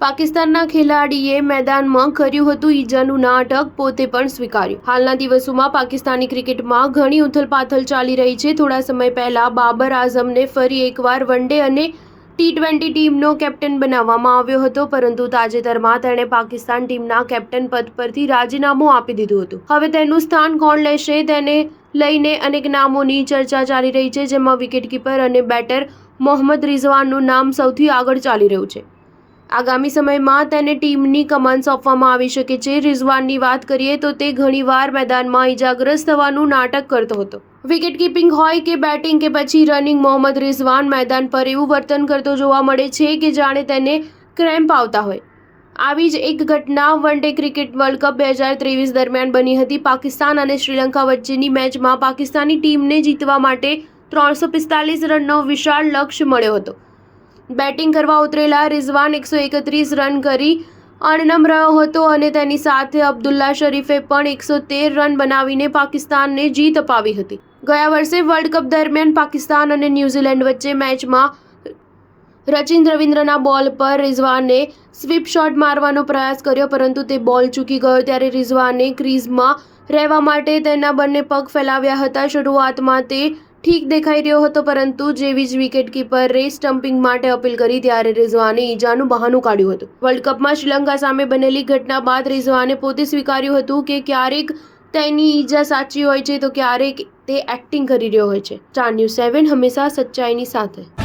પાકિસ્તાનના ખેલાડીએ મેદાનમાં કર્યું હતું ઈજાનું નાટક, પોતે પણ સ્વીકાર્યું। હાલના દિવસોમાં પાકિસ્તાની ક્રિકેટમાં ઘણી ઉથલપાથલ ચાલી રહી છે। થોડા સમય પહેલા બાબર આઝમને ફરી એકવાર વનડે અને T20 ટીમનો કેપ્ટન બનાવવામાં આવ્યો હતો, પરંતુ તાજેતરમાં તેણે પાકિસ્તાન ટીમના કેપ્ટન પદ પરથી રાજીનામું આપી દીધું હતું। હવે તેનું સ્થાન કોણ લેશે તેને લઈને અનેક નામોની ચર્ચા ચાલી રહી છે, જેમાં વિકેટકીપર અને બેટર મોહમ્મદ રિઝવાનનું નામ સૌથી આગળ ચાલી રહ્યું છે। આગામી સમયમાં તેને ટીમની કમાન સોંપવામાં આવી શકે છે। રિઝવાનની વાત કરીએ તો તે ઘણીવાર મેદાનમાં ઇજાગ્રસ્ત થવાનું નાટક કરતો હતો। વિકેટ કીપિંગ હોય કે બેટિંગ કે પછી રનિંગ, મોહમ્મદ રિઝવાન મેદાન પર એવું વર્તન કરતો જોવા મળે છે કે જાણે તેને ક્રેમ્પ આવતા હોય। આવી જ એક ઘટના વનડે ક્રિકેટ વર્લ્ડ કપ 2023 દરમિયાન બની હતી। પાકિસ્તાન અને શ્રીલંકા વચ્ચેની મેચમાં પાકિસ્તાની ટીમને જીતવા માટે 345 રનનો વિશાળ લક્ષ્ય મળ્યો હતો। બેટિંગ કરવા ઉતરેલા રિઝવાન 131 રન કરી અણનમ રહ્યો હતો અને તેની સાથે અબ્દુલ્લા શરીફે પણ 113 રન બનાવીને પાકિસ્તાનને જીત અપાવી હતી। ગયા વર્ષે વર્લ્ડ કપ દરમિયાન પાકિસ્તાન અને ન્યૂઝીલેન્ડ વચ્ચે મેચમાં રચિન રવિન્દ્રના બોલ પર રિઝવાને સ્વીપ શોટ મારવાનો પ્રયાસ કર્યો, પરંતુ તે બોલ ચૂકી ગયો ત્યારે રિઝવાને ક્રીઝમાં રહેવા માટે તેના બંને પગ ફેલાવ્યા હતા। શરૂઆતમાં તે ઠીક દેખાઈ રહ્યો હતો, પરંતુ જેવી જ વિકેટકીપરે સ્ટમ્પિંગ માટે અપીલ કરી ત્યારે રિઝવાને ઈજાનું બહાનું કાઢ્યું હતું। વર્લ્ડ કપમાં શ્રીલંકા સામે બનેલી ઘટના બાદ રિઝવાને પોતે સ્વીકાર્યું હતું કે ક્યારેક તેની ઈજા સાચી હોય છે તો ક્યારેક તે એક્ટિંગ કરી રહ્યો હોય છે। સ્ટાર ન્યૂઝ 7 હંમેશા સચ્ચાઈની સાથે।